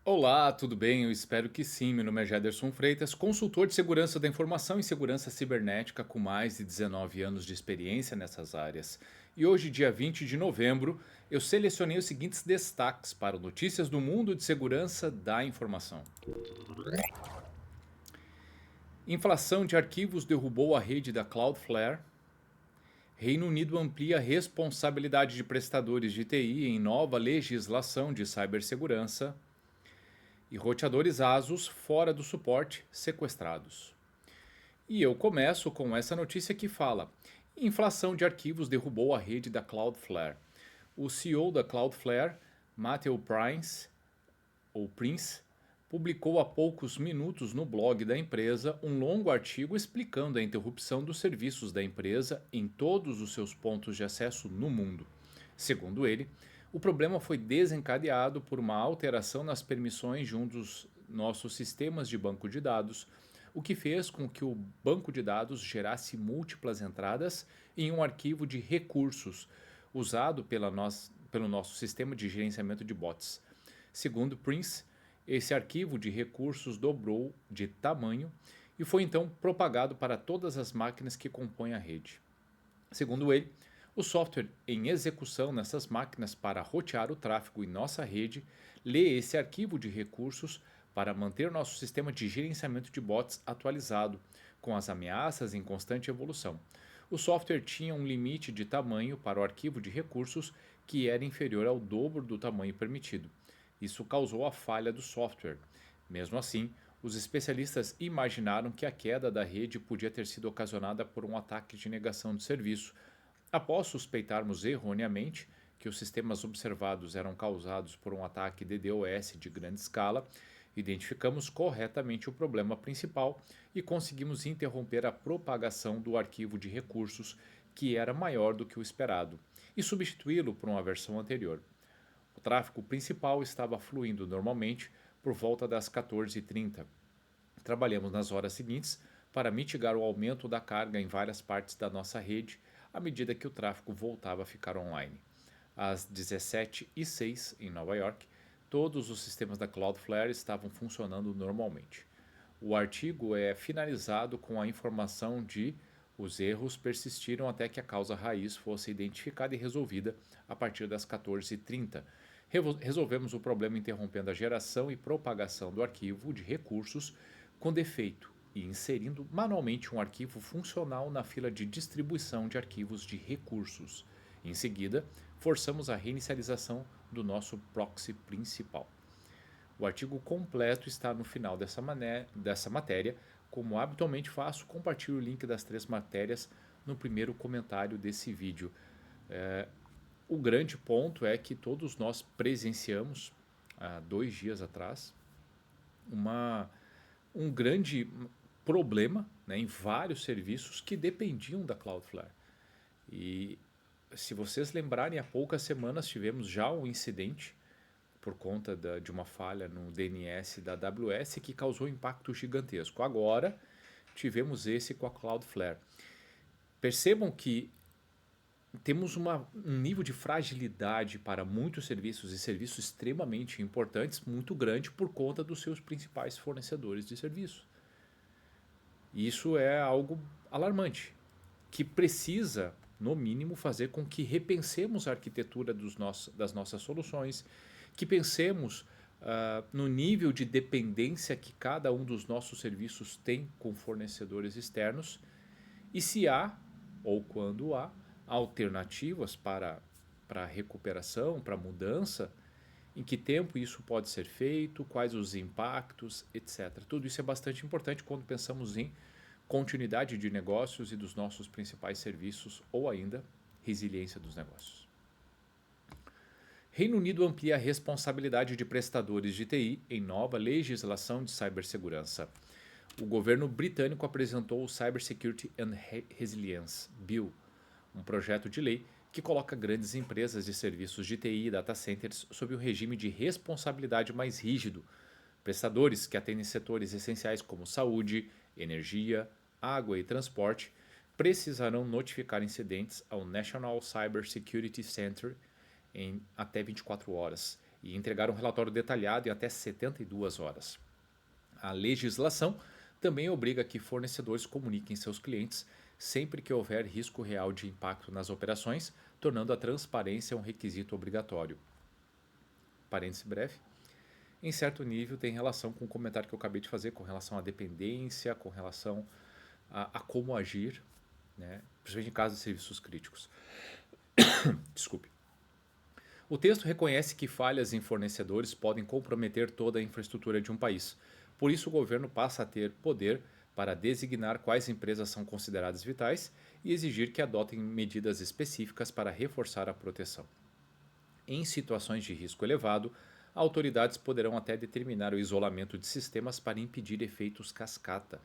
Olá, tudo bem? Eu espero que sim. Meu nome é Jaderson Freitas, consultor de segurança da informação e segurança cibernética com mais de 19 anos de experiência nessas áreas. E hoje, dia 20 de novembro, eu selecionei os seguintes destaques para notícias do mundo de segurança da informação. Inflação de arquivos derrubou a rede da Cloudflare. Reino Unido amplia a responsabilidade de prestadores de TI em nova legislação de cibersegurança. E roteadores ASUS fora do suporte sequestrados. E eu começo com essa notícia que fala: inflação de arquivos derrubou a rede da Cloudflare. O CEO da Cloudflare, Matthew Prince, publicou há poucos minutos no blog da empresa um longo artigo explicando a interrupção dos serviços da empresa em todos os seus pontos de acesso no mundo. Segundo ele, o problema foi desencadeado por uma alteração nas permissões de um dos nossos sistemas de banco de dados, o que fez com que o banco de dados gerasse múltiplas entradas em um arquivo de recursos usado pelo nosso sistema de gerenciamento de bots. Segundo Prince, esse arquivo de recursos dobrou de tamanho e foi então propagado para todas as máquinas que compõem a rede. Segundo ele, o software em execução nessas máquinas para rotear o tráfego em nossa rede lê esse arquivo de recursos para manter nosso sistema de gerenciamento de bots atualizado, com as ameaças em constante evolução. O software tinha um limite de tamanho para o arquivo de recursos que era inferior ao dobro do tamanho permitido. Isso causou a falha do software. Mesmo assim, os especialistas imaginaram que a queda da rede podia ter sido ocasionada por um ataque de negação de serviço. Após suspeitarmos erroneamente que os sistemas observados eram causados por um ataque DDoS de grande escala, identificamos corretamente o problema principal e conseguimos interromper a propagação do arquivo de recursos, que era maior do que o esperado, e substituí-lo por uma versão anterior. O tráfego principal estava fluindo normalmente por volta das 14h30. Trabalhamos nas horas seguintes para mitigar o aumento da carga em várias partes da nossa rede à medida que o tráfego voltava a ficar online. Às 17h06 em Nova York, todos os sistemas da Cloudflare estavam funcionando normalmente. O artigo é finalizado com a informação de os erros persistiram até que a causa raiz fosse identificada e resolvida a partir das 14h30. Resolvemos o problema interrompendo a geração e propagação do arquivo de recursos com defeito e inserindo manualmente um arquivo funcional na fila de distribuição de arquivos de recursos. Em seguida, forçamos a reinicialização do nosso proxy principal. O artigo completo está no final dessa matéria. Como habitualmente faço, compartilho o link das três matérias no primeiro comentário desse vídeo. O grande ponto é que todos nós presenciamos, há 2 dias atrás, um grande problema, né, em vários serviços que dependiam da Cloudflare. E se vocês lembrarem, há poucas semanas tivemos já um incidente por conta de uma falha no DNS da AWS que causou um impacto gigantesco. Agora tivemos esse com a Cloudflare. Percebam que temos um nível de fragilidade para muitos serviços e serviços extremamente importantes, muito grande por conta dos seus principais fornecedores de serviço. E isso é algo alarmante, que precisa, no mínimo, fazer com que repensemos a arquitetura das nossas soluções, que pensemos no nível de dependência que cada um dos nossos serviços tem com fornecedores externos e se há, ou quando há, alternativas para recuperação, para mudança, em que tempo isso pode ser feito, quais os impactos, etc. Tudo isso é bastante importante quando pensamos em continuidade de negócios e dos nossos principais serviços ou ainda resiliência dos negócios. Reino Unido amplia a responsabilidade de prestadores de TI em nova legislação de cibersegurança. O governo britânico apresentou o Cybersecurity and Resilience Bill, um projeto de lei que coloca grandes empresas de serviços de TI e data centers sob um regime de responsabilidade mais rígido. Prestadores que atendem setores essenciais como saúde, energia, água e transporte precisarão notificar incidentes ao National Cyber Security Center em até 24 horas e entregar um relatório detalhado em até 72 horas. A legislação também obriga que fornecedores comuniquem seus clientes sempre que houver risco real de impacto nas operações, tornando a transparência um requisito obrigatório. Parêntese breve. Em certo nível tem relação com o comentário que eu acabei de fazer com relação à dependência, com relação a como agir, né, principalmente em caso de serviços críticos. Desculpe. O texto reconhece que falhas em fornecedores podem comprometer toda a infraestrutura de um país. Por isso, o governo passa a ter poder para designar quais empresas são consideradas vitais e exigir que adotem medidas específicas para reforçar a proteção. Em situações de risco elevado, autoridades poderão até determinar o isolamento de sistemas para impedir efeitos cascata.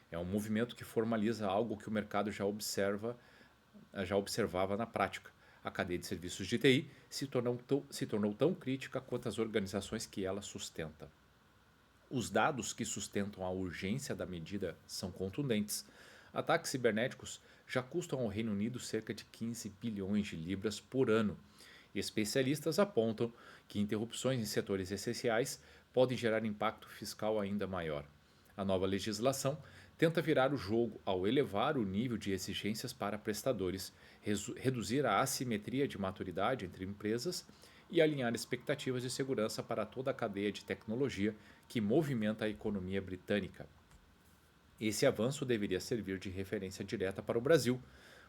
É um movimento que formaliza algo que o mercado já observava na prática. A cadeia de serviços de TI se tornou tão crítica quanto as organizações que ela sustenta. Os dados que sustentam a urgência da medida são contundentes. Ataques cibernéticos já custam ao Reino Unido cerca de 15 bilhões de libras por ano. E especialistas apontam que interrupções em setores essenciais podem gerar impacto fiscal ainda maior. A nova legislação tenta virar o jogo ao elevar o nível de exigências para prestadores, reduzir a assimetria de maturidade entre empresas e alinhar expectativas de segurança para toda a cadeia de tecnologia que movimenta a economia britânica. Esse avanço deveria servir de referência direta para o Brasil.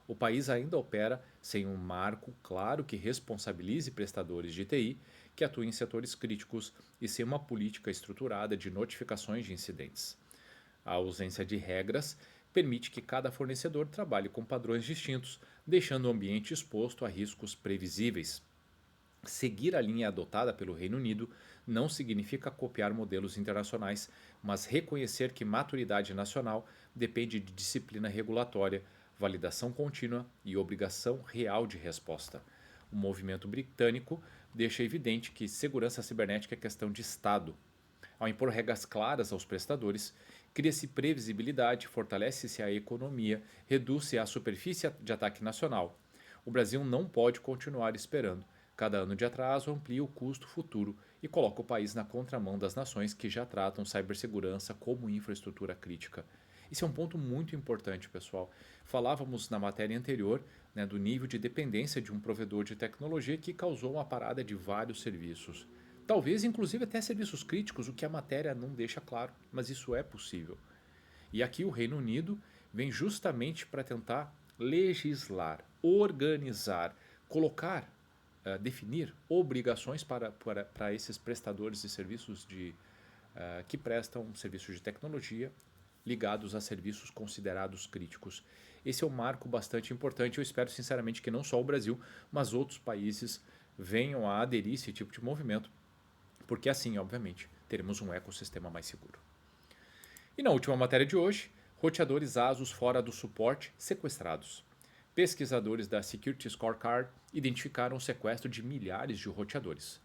O país ainda opera sem um marco claro que responsabilize prestadores de TI que atuem em setores críticos e sem uma política estruturada de notificações de incidentes. A ausência de regras permite que cada fornecedor trabalhe com padrões distintos, deixando o ambiente exposto a riscos previsíveis. Seguir a linha adotada pelo Reino Unido não significa copiar modelos internacionais, mas reconhecer que maturidade nacional depende de disciplina regulatória, validação contínua e obrigação real de resposta. O movimento britânico deixa evidente que segurança cibernética é questão de Estado. Ao impor regras claras aos prestadores, cria-se previsibilidade, fortalece-se a economia, reduz-se a superfície de ataque nacional. O Brasil não pode continuar esperando. Cada ano de atraso amplia o custo futuro e coloca o país na contramão das nações que já tratam cibersegurança como infraestrutura crítica. Esse é um ponto muito importante, pessoal. Falávamos na matéria anterior, né, do nível de dependência de um provedor de tecnologia que causou uma parada de vários serviços. Talvez, inclusive, até serviços críticos, o que a matéria não deixa claro, mas isso é possível. E aqui o Reino Unido vem justamente para tentar legislar, organizar, colocar, definir obrigações para esses prestadores de serviços que prestam serviços de tecnologia ligados a serviços considerados críticos. Esse é um marco bastante importante. Eu espero sinceramente que não só o Brasil, mas outros países venham a aderir a esse tipo de movimento, porque assim, obviamente, teremos um ecossistema mais seguro. E na última matéria de hoje, roteadores ASUS fora do suporte sequestrados. Pesquisadores da Security Scorecard identificaram o sequestro de milhares de roteadores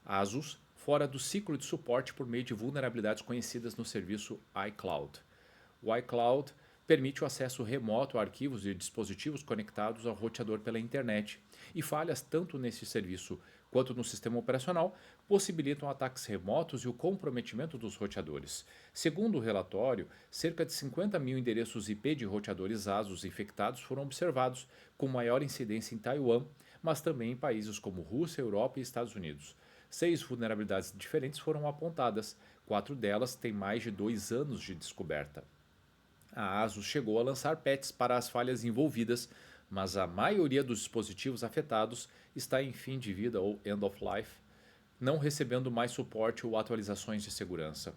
ASUS fora do ciclo de suporte por meio de vulnerabilidades conhecidas no serviço iCloud. O iCloud permite o acesso remoto a arquivos de dispositivos conectados ao roteador pela internet, e falhas tanto nesse serviço quanto no sistema operacional possibilitam ataques remotos e o comprometimento dos roteadores. Segundo o relatório, cerca de 50 mil endereços IP de roteadores ASUS infectados foram observados, com maior incidência em Taiwan, mas também em países como Rússia, Europa e Estados Unidos. 6 vulnerabilidades diferentes foram apontadas, 4 delas têm mais de 2 anos de descoberta. A ASUS chegou a lançar patches para as falhas envolvidas, mas a maioria dos dispositivos afetados está em fim de vida ou end of life, não recebendo mais suporte ou atualizações de segurança.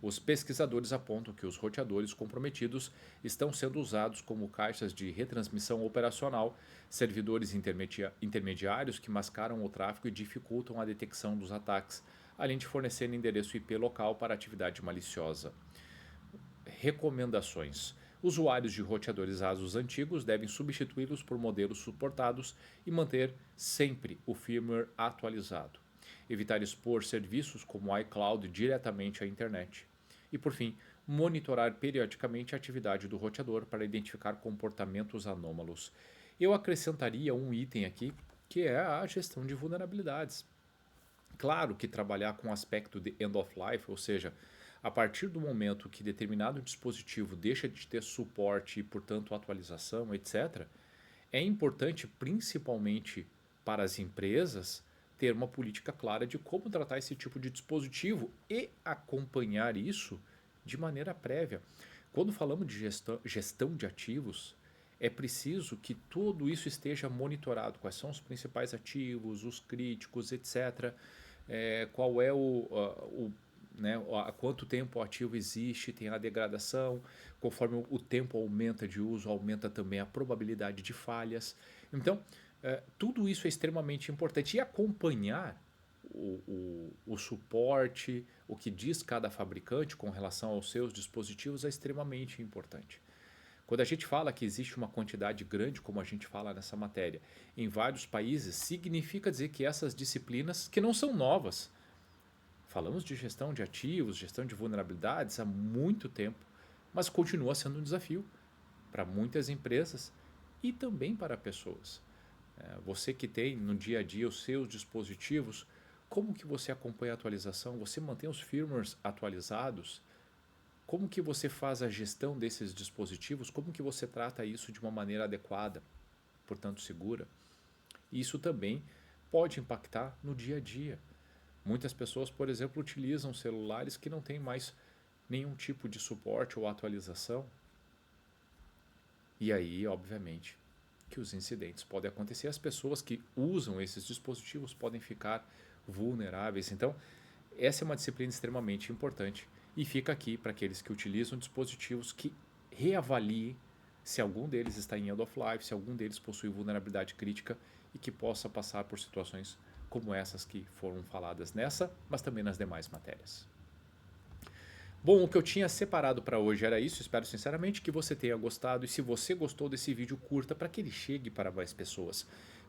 Os pesquisadores apontam que os roteadores comprometidos estão sendo usados como caixas de retransmissão operacional, servidores intermediários que mascaram o tráfego e dificultam a detecção dos ataques, além de fornecer endereço IP local para atividade maliciosa. Recomendações: usuários de roteadores ASUS antigos devem substituí-los por modelos suportados e manter sempre o firmware atualizado. Evitar expor serviços como o iCloud diretamente à internet. E por fim, monitorar periodicamente a atividade do roteador para identificar comportamentos anômalos. Eu acrescentaria um item aqui, que é a gestão de vulnerabilidades. claro que trabalhar com o aspecto de end of life, ou seja, a partir do momento que determinado dispositivo deixa de ter suporte e, portanto, atualização, etc., é importante, principalmente para as empresas, ter uma política clara de como tratar esse tipo de dispositivo e acompanhar isso de maneira prévia. Quando falamos de gestão de ativos, é preciso que tudo isso esteja monitorado. Quais são os principais ativos, os críticos, etc. Qual é né, há quanto tempo o ativo existe, tem a degradação, conforme o tempo aumenta de uso, aumenta também a probabilidade de falhas. Então, tudo isso é extremamente importante. E acompanhar o suporte, o que diz cada fabricante com relação aos seus dispositivos é extremamente importante. Quando a gente fala que existe uma quantidade grande, como a gente fala nessa matéria, em vários países, significa dizer que essas disciplinas, que não são novas, falamos de gestão de ativos, gestão de vulnerabilidades há muito tempo, mas continua sendo um desafio para muitas empresas e também para pessoas. Você que tem no dia a dia os seus dispositivos, como que você acompanha a atualização? Você mantém os firmwares atualizados? Como que você faz a gestão desses dispositivos? Como que você trata isso de uma maneira adequada, portanto segura? Isso também pode impactar no dia a dia. Muitas pessoas, por exemplo, utilizam celulares que não têm mais nenhum tipo de suporte ou atualização. E aí, obviamente, que os incidentes podem acontecer. As pessoas que usam esses dispositivos podem ficar vulneráveis. Então, essa é uma disciplina extremamente importante e fica aqui para aqueles que utilizam dispositivos que reavaliem se algum deles está em end of life, se algum deles possui vulnerabilidade crítica e que possa passar por situações como essas que foram faladas nessa, mas também nas demais matérias. Bom, o que eu tinha separado para hoje era isso. Espero sinceramente que você tenha gostado. E se você gostou desse vídeo, curta para que ele chegue para mais pessoas.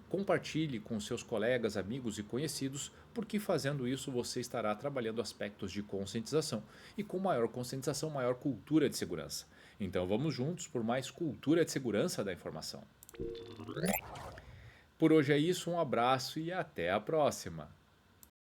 Compartilhe com seus colegas, amigos e conhecidos, porque fazendo isso você estará trabalhando aspectos de conscientização. E com maior conscientização, maior cultura de segurança. Então vamos juntos por mais cultura de segurança da informação. Por hoje é isso, um abraço e até a próxima!